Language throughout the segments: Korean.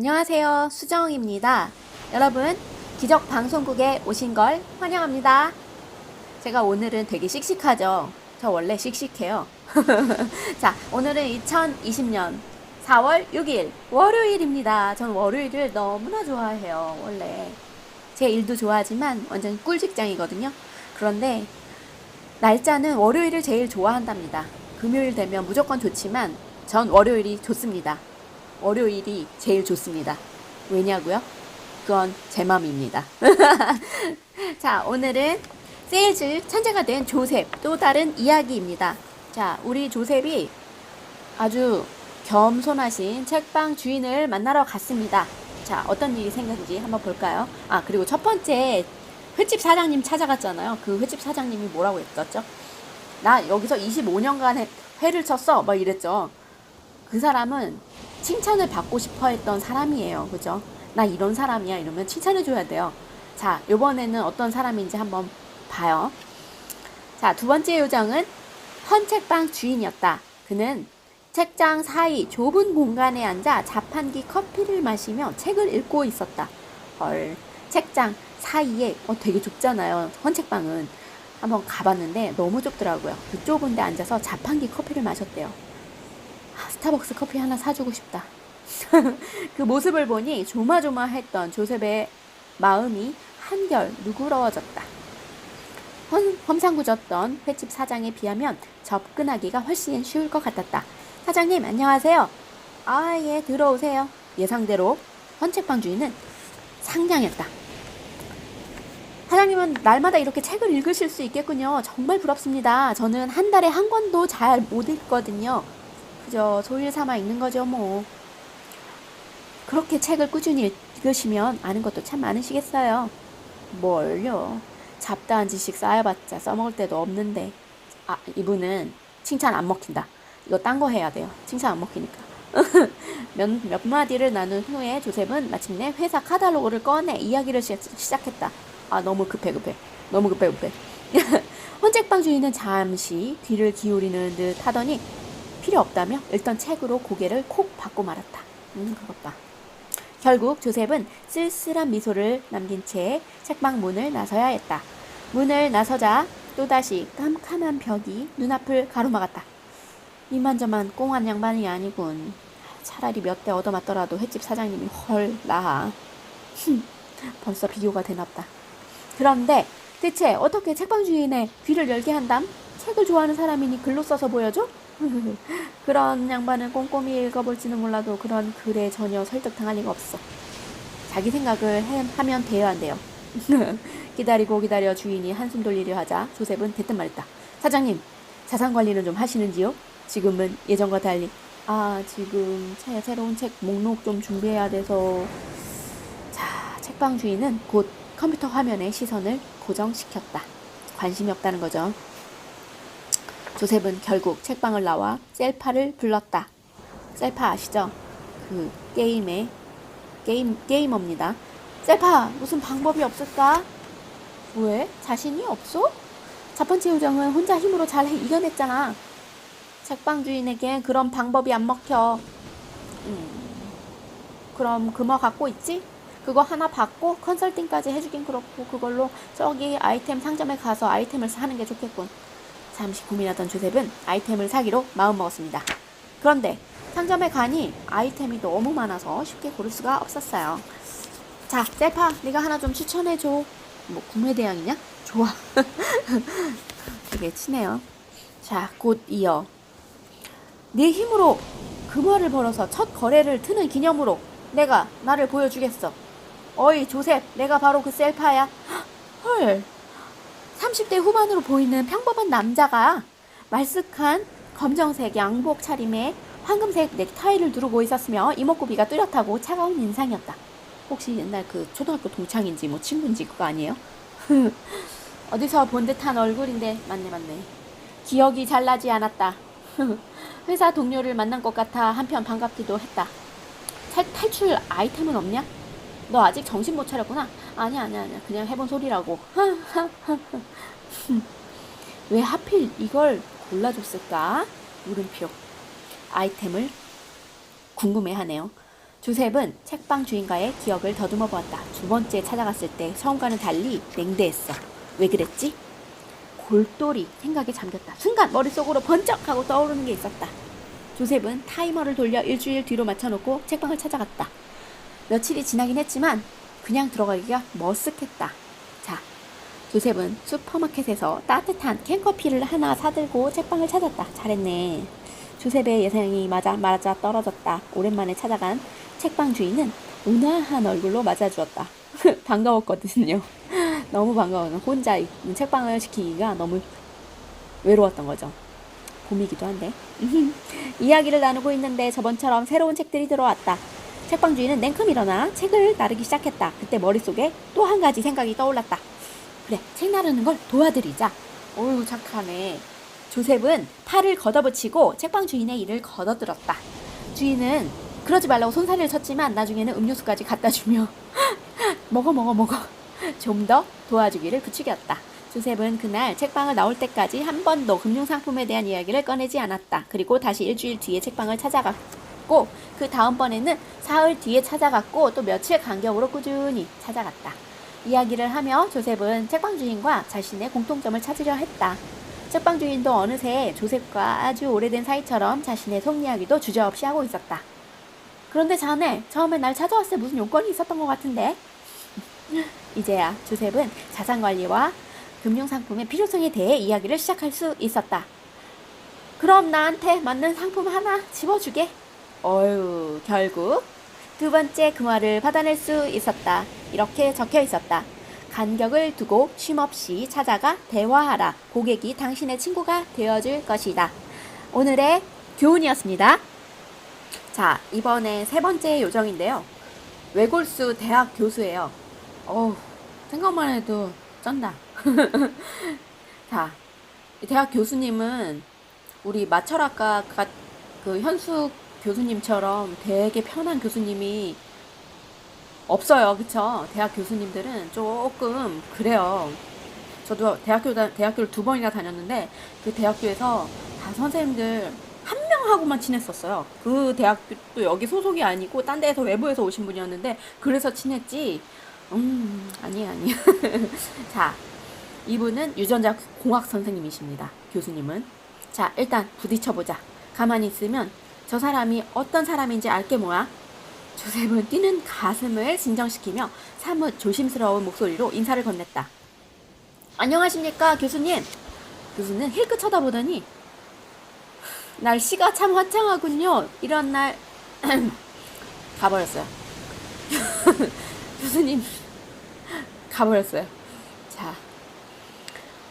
안녕하세요. 수정입니다. 여러분, 기적 방송국에 오신 걸 환영합니다. 제가 오늘은 되게 씩씩하죠? 저 원래 씩씩해요. 자, 오늘은 2020년 4월 6일 월요일입니다. 전 월요일을 너무나 좋아해요. 원래 제 일도 좋아하지만 완전 꿀직장이거든요. 그런데 날짜는 월요일을 제일 좋아한답니다. 금요일 되면 무조건 좋지만 전 월요일이 좋습니다. 월요일이 제일 좋습니다. 왜냐고요? 그건 제 맘입니다. 자, 오늘은 세일즈 천재가 된 조셉 또 다른 이야기입니다. 자, 우리 조셉이 아주 겸손하신 책방 주인을 만나러 갔습니다. 자, 어떤 일이 생겼는지 한번 볼까요? 아, 그리고 첫 번째 횟집 사장님 찾아갔잖아요. 그 횟집 사장님이 뭐라고 했었죠? 나 여기서 25년간 회를 쳤어. 막 이랬죠. 그 사람은 칭찬을 받고 싶어 했던 사람이에요. 그죠? 나 이런 사람이야. 이러면 칭찬해줘야 돼요. 자, 요번에는 어떤 사람인지 한번 봐요. 자, 두 번째 요정은 헌책방 주인이었다. 그는 책장 사이 좁은 공간에 앉아 자판기 커피를 마시며 책을 읽고 있었다. 헐, 책장 사이에 되게 좁잖아요. 헌책방은. 한번 가봤는데 너무 좁더라고요. 그 좁은 데 앉아서 자판기 커피를 마셨대요. 스타벅스 커피 하나 사주고 싶다. 그 모습을 보니 조마조마했던 조셉의 마음이 한결 누그러워졌다. 험상궂었던 횟집 사장에 비하면 접근하기가 훨씬 쉬울 것 같았다. 사장님, 안녕하세요. 아, 예, 들어오세요. 예상대로 헌책방 주인은 상냥했다. 사장님은 날마다 이렇게 책을 읽으실 수 있겠군요. 정말 부럽습니다. 저는 한 달에 한 권도 잘 못 읽거든요. 그저 소일 삼아 읽는 거죠, 뭐. 그렇게 책을 꾸준히 읽으시면 아는 것도 참 많으시겠어요. 뭘요? 잡다한 지식 쌓여봤자 써먹을 데도 없는데. 아, 이분은 칭찬 안 먹힌다. 이거 딴 거 해야 돼요. 칭찬 안 먹히니까. 몇 마디를 나눈 후에 조셉은 마침내 회사 카탈로그를 꺼내 이야기를 시작했다. 아, 너무 급해. 너무 급해. 헌책방 주인은 잠시 귀를 기울이는 듯 하더니 필요 없다며 읽던 책으로 고개를 콕 받고 말았다. 그것 봐. 결국 조셉은 쓸쓸한 미소를 남긴 채 책방 문을 나서야 했다. 문을 나서자 또다시 깜깜한 벽이 눈앞을 가로막았다. 이만저만 꽁한 양반이 아니군. 차라리 몇 대 얻어맞더라도 횟집 사장님이 헐 나아. 벌써 비교가 되나보다. 그런데 대체 어떻게 책방 주인의 귀를 열게 한담? 책을 좋아하는 사람이니 글로 써서 보여줘? 그런 양반은 꼼꼼히 읽어볼지는 몰라도 그런 글에 전혀 설득당할 리가 없어. 자기 생각을 하면 돼요, 안 돼요? 기다려 주인이 한숨 돌리려 하자 조셉은 대뜸 말했다. 사장님, 자산 관리는 좀 하시는지요? 지금은 예전과 달리. 아, 지금 새로운 책 목록 좀 준비해야 돼서. 자, 책방 주인은 곧 컴퓨터 화면에 시선을 고정시켰다. 관심이 없다는 거죠. 조셉은 결국 책방을 나와 셀파를 불렀다. 셀파 아시죠? 그 게이머입니다. 셀파, 무슨 방법이 없을까? 왜? 자신이 없어? 첫 번째 요정은 혼자 힘으로 잘 이겨냈잖아. 책방 주인에게 그런 방법이 안 먹혀. 그럼 그거 갖고 있지? 그거 하나 받고 컨설팅까지 해주긴 그렇고 그걸로 저기 아이템 상점에 가서 아이템을 사는 게 좋겠군. 잠시 고민하던 조셉은 아이템을 사기로 마음먹었습니다. 그런데 상점에 가니 아이템이 너무 많아서 쉽게 고를 수가 없었어요. 자, 셀파, 네가 하나 좀 추천해줘. 뭐 구매대항이냐? 좋아. 되게 친해요. 자, 곧 이어 네 힘으로 금화를 벌어서 첫 거래를 트는 기념으로 내가 나를 보여주겠어. 어이 조셉, 내가 바로 그 셀파야. 헐, 30대 후반으로 보이는 평범한 남자가 말쓱한 검정색 양복 차림에 황금색 넥타이를 두르고 있었으며 이목구비가 뚜렷하고 차가운 인상이었다. 혹시 옛날 그 초등학교 동창인지 뭐 친구인지 그거 아니에요? 어디서 본 듯한 얼굴인데 맞네. 기억이 잘 나지 않았다. 회사 동료를 만난 것 같아 한편 반갑기도 했다. 탈출 아이템은 없냐? 너 아직 정신 못 차렸구나. 아니야. 그냥 해본 소리라고. 왜 하필 이걸 골라줬을까? 물음표. 아이템을 궁금해하네요. 조셉은 책방 주인과의 기억을 더듬어 보았다. 두 번째 찾아갔을 때 처음과는 달리 냉대했어. 왜 그랬지? 골똘히 생각에 잠겼다. 순간 머릿속으로 번쩍 하고 떠오르는 게 있었다. 조셉은 타이머를 돌려 일주일 뒤로 맞춰놓고 책방을 찾아갔다. 며칠이 지나긴 했지만 그냥 들어가기가 머쓱했다. 자, 조셉은 슈퍼마켓에서 따뜻한 캔커피를 하나 사들고 책방을 찾았다. 잘했네. 조셉의 예상이 맞아 떨어졌다. 오랜만에 찾아간 책방 주인은 온화한 얼굴로 맞아주었다. 반가웠거든요. 너무 반가워요. 혼자 있는 책방을 지키기가 너무 외로웠던 거죠. 봄이기도 한데. 이야기를 나누고 있는데 저번처럼 새로운 책들이 들어왔다. 책방 주인은 냉큼 일어나 책을 나르기 시작했다. 그때 머릿속에 또 한 가지 생각이 떠올랐다. 그래, 책 나르는 걸 도와드리자. 어휴, 착하네. 조셉은 팔을 걷어붙이고 책방 주인의 일을 걷어들었다. 주인은 그러지 말라고 손사래를 쳤지만 나중에는 음료수까지 갖다 주며 먹어. 좀 더 도와주기를 부추겼다. 조셉은 그날 책방을 나올 때까지 한 번도 금융상품에 대한 이야기를 꺼내지 않았다. 그리고 다시 일주일 뒤에 책방을 찾아갔고 그 다음번에는 사흘 뒤에 찾아갔고 또 며칠 간격으로 꾸준히 찾아갔다. 이야기를 하며 조셉은 책방 주인과 자신의 공통점을 찾으려 했다. 책방 주인도 어느새 조셉과 아주 오래된 사이처럼 자신의 속 이야기도 주저없이 하고 있었다. 그런데 자네, 처음에 날 찾아왔을 때 무슨 요건이 있었던 것 같은데? 이제야 조셉은 자산관리와 금융상품의 필요성에 대해 이야기를 시작할 수 있었다. 그럼 나한테 맞는 상품 하나 집어주게. 어휴, 결국 두 번째 금화를 받아낼 수 있었다. 이렇게 적혀 있었다. 간격을 두고 쉼없이 찾아가 대화하라. 고객이 당신의 친구가 되어줄 것이다. 오늘의 교훈이었습니다. 자, 이번에 세 번째 요정인데요. 외골수 대학 교수예요. 어우, 생각만 해도 쩐다. 자, 대학 교수님은 우리 마철학과 그 현숙 교수님처럼 되게 편한 교수님이 없어요. 그쵸? 대학 교수님들은 조금 그래요. 저도 대학교를 2번이나 다녔는데 그 대학교에서 다 선생님들 한 명하고만 친했었어요. 그 대학교도 여기 소속이 아니고 딴 데에서 외부에서 오신 분이었는데 그래서 친했지. 아니야. 자, 이분은 유전자 공학 선생님이십니다. 교수님은. 자, 일단 부딪혀보자. 가만히 있으면 저 사람이 어떤 사람인지 알게 뭐야? 조셉은 뛰는 가슴을 진정시키며 사뭇 조심스러운 목소리로 인사를 건넸다. 안녕하십니까, 교수님. 교수는 힐끗 쳐다보더니 날씨가 참 화창하군요. 이런 날 가버렸어요. 교수님 가버렸어요. 자,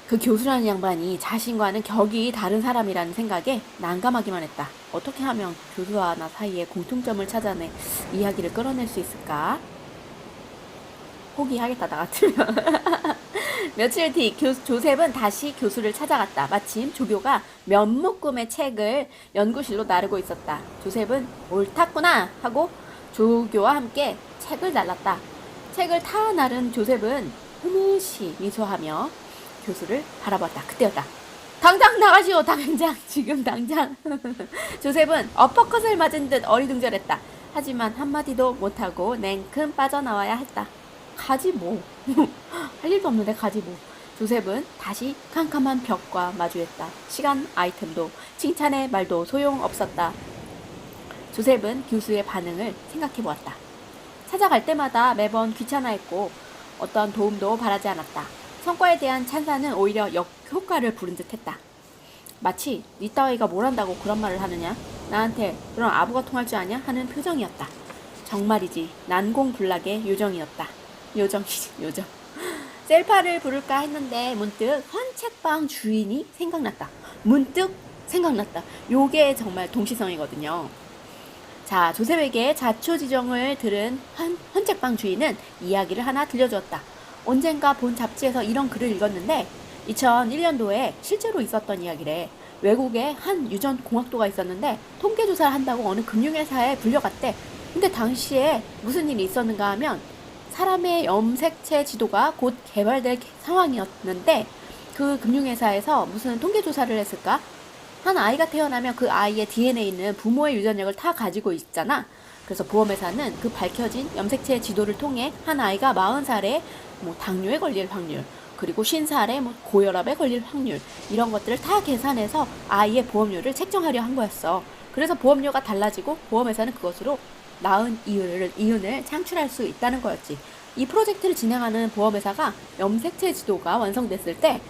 그 교수라는 양반이 자신과는 격이 다른 사람이라는 생각에 난감하기만 했다. 어떻게 하면 교수와 나 사이에 공통점을 찾아내 이야기를 끌어낼 수 있을까? 포기하겠다, 나 같으면. 며칠 뒤 조셉은 다시 교수를 찾아갔다. 마침 조교가 몇 묶음의 책을 연구실로 나르고 있었다. 조셉은 옳았구나 하고 조교와 함께 책을 날랐다. 책을 타 나른 조셉은 흐뭇이 미소하며 교수를 바라봤다. 그때였다. 당장 나가시오. 당장. 지금 당장. 조셉은 어퍼컷을 맞은 듯 어리둥절했다. 하지만 한마디도 못하고 냉큼 빠져나와야 했다. 가지 뭐. 할 일도 없는데 가지 뭐. 조셉은 다시 캄캄한 벽과 마주했다. 시간 아이템도 칭찬의 말도 소용없었다. 조셉은 교수의 반응을 생각해보았다. 찾아갈 때마다 매번 귀찮아했고 어떤 도움도 바라지 않았다. 성과에 대한 찬사는 오히려 역효과를 부른 듯했다. 마치 니 따위가 뭘 한다고 그런 말을 하느냐? 나한테 그런 아부가 통할 줄 아냐? 하는 표정이었다. 정말이지 난공불락의 요정이었다. 요정. 셀파를 부를까 했는데 문득 헌책방 주인이 생각났다. 요게 정말 동시성이거든요. 자, 조셉에게 자초지종을 들은 헌책방 주인은 이야기를 하나 들려주었다. 언젠가 본 잡지에서 이런 글을 읽었는데 2001년도에 실제로 있었던 이야기래. 외국에 한 유전 공학도가 있었는데 통계조사를 한다고 어느 금융회사에 불려갔대. 근데 당시에 무슨 일이 있었는가 하면 사람의 염색체 지도가 곧 개발될 상황이었는데 그 금융회사에서 무슨 통계조사를 했을까? 한 아이가 태어나면 그 아이의 DNA는 부모의 유전력을 다 가지고 있잖아. 그래서 보험회사는 그 밝혀진 염색체 지도를 통해 한 아이가 40살에 뭐 당뇨에 걸릴 확률, 그리고 50살에 뭐 고혈압에 걸릴 확률, 이런 것들을 다 계산해서 아이의 보험료를 책정하려 한 거였어. 그래서 보험료가 달라지고 보험회사는 그것으로 나은 이윤을 창출할 수 있다는 거였지. 이 프로젝트를 진행하는 보험회사가 염색체 지도가 완성됐을 때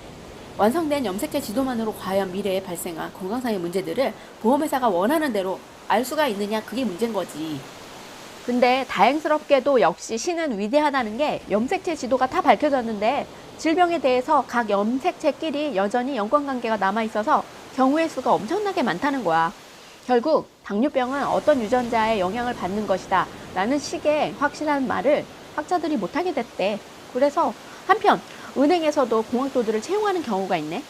완성된 염색체 지도만으로 과연 미래에 발생한 건강상의 문제들을 보험회사가 원하는 대로 알 수가 있느냐, 그게 문제인 거지. 근데 다행스럽게도 역시 신은 위대하다는 게 염색체 지도가 다 밝혀졌는데 질병에 대해서 각 염색체끼리 여전히 연관관계가 남아있어서 경우의 수가 엄청나게 많다는 거야. 결국 당뇨병은 어떤 유전자의 영향을 받는 것이다 라는 식의 확실한 말을 학자들이 못하게 됐대. 그래서 한편 은행에서도 공학도들을 채용하는 경우가 있네.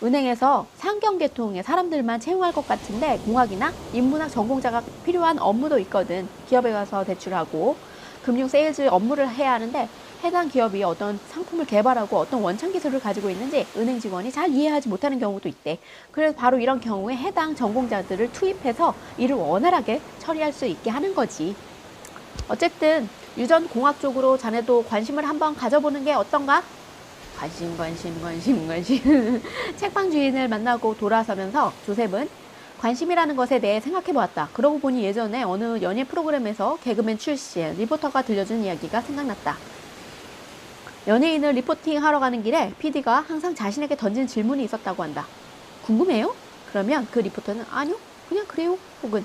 은행에서 상경계통의 사람들만 채용할 것 같은데 공학이나 인문학 전공자가 필요한 업무도 있거든. 기업에 가서 대출하고 금융 세일즈 업무를 해야 하는데 해당 기업이 어떤 상품을 개발하고 어떤 원천 기술을 가지고 있는지 은행 직원이 잘 이해하지 못하는 경우도 있대. 그래서 바로 이런 경우에 해당 전공자들을 투입해서 일을 원활하게 처리할 수 있게 하는 거지. 어쨌든 유전공학 쪽으로 자네도 관심을 한번 가져보는 게 어떤가? 관심. 책방 주인을 만나고 돌아서면서 조셉은 관심이라는 것에 대해 생각해보았다. 그러고 보니 예전에 어느 연예 프로그램에서 개그맨 출신 리포터가 들려준 이야기가 생각났다. 연예인을 리포팅하러 가는 길에 PD가 항상 자신에게 던진 질문이 있었다고 한다. 궁금해요? 그러면 그 리포터는 아니요, 그냥 그래요. 혹은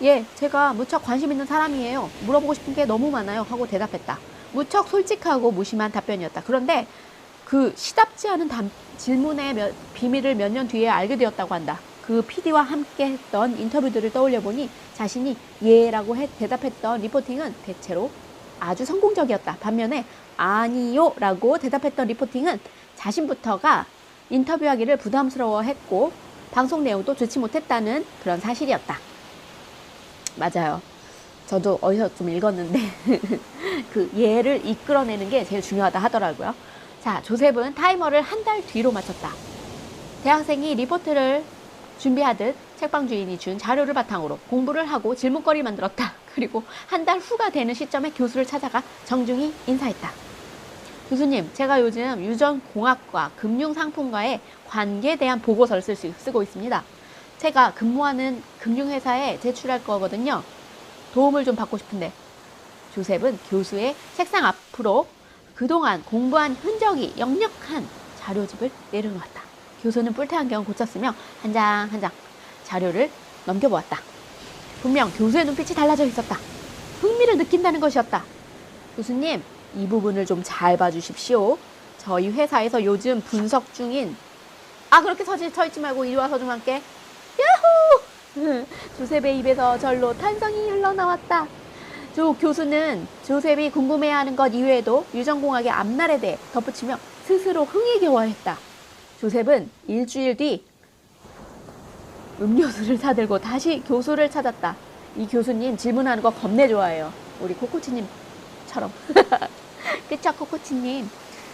예, 제가 무척 관심 있는 사람이에요. 물어보고 싶은 게 너무 많아요. 하고 대답했다. 무척 솔직하고 무심한 답변이었다. 그런데 그 시답지 않은 질문의 비밀을 몇 년 뒤에 알게 되었다고 한다. 그 PD와 함께 했던 인터뷰들을 떠올려 보니 자신이 예라고 대답했던 리포팅은 대체로 아주 성공적이었다. 반면에 아니요 라고 대답했던 리포팅은 자신부터가 인터뷰하기를 부담스러워했고 방송 내용도 좋지 못했다는 그런 사실이었다. 맞아요. 저도 어디서 좀 읽었는데 그 예를 이끌어내는 게 제일 중요하다 하더라고요. 자, 조셉은 타이머를 한 달 뒤로 맞췄다. 대학생이 리포트를 준비하듯 책방 주인이 준 자료를 바탕으로 공부를 하고 질문거리를 만들었다. 그리고 한 달 후가 되는 시점에 교수를 찾아가 정중히 인사했다. 교수님, 제가 요즘 유전공학과 금융상품과의 관계에 대한 보고서를 쓰고 있습니다. 제가 근무하는 금융회사에 제출할 거거든요. 도움을 좀 받고 싶은데. 조셉은 교수의 책상 앞으로 그동안 공부한 흔적이 역력한 자료집을 내려놓았다. 교수는 뿔테 안경을 고쳤으며 한 장 한 장 자료를 넘겨보았다. 분명 교수의 눈빛이 달라져 있었다. 흥미를 느낀다는 것이었다. 교수님, 이 부분을 좀 잘 봐주십시오. 저희 회사에서 요즘 분석 중인 그렇게 서 있지 말고 이리 와서 좀 할게. 야호! 조셉의 입에서 절로 탄성이 흘러나왔다. 교수는 조셉이 궁금해하는 것 이외에도 유전공학의 앞날에 대해 덧붙이며 스스로 흥에 겨워했다. 조셉은 일주일 뒤 음료수를 사들고 다시 교수를 찾았다. 이 교수님 질문하는 거 겁내 좋아해요. 우리 코코치님처럼. 그쵸, 코코치님.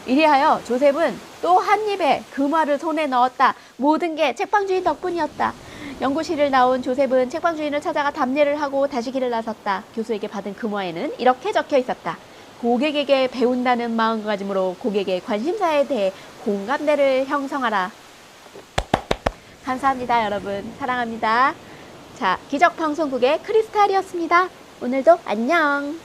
이리하여 조셉은 또 한 입에 금화를 손에 넣었다. 모든 게 책방주인 덕분이었다. 연구실을 나온 조셉은 책방주인을 찾아가 답례를 하고 다시 길을 나섰다. 교수에게 받은 금화에는 이렇게 적혀 있었다. 고객에게 배운다는 마음가짐으로 고객의 관심사에 대해 공감대를 형성하라. 감사합니다, 여러분. 사랑합니다. 자, 기적방송국의 크리스탈이었습니다. 오늘도 안녕.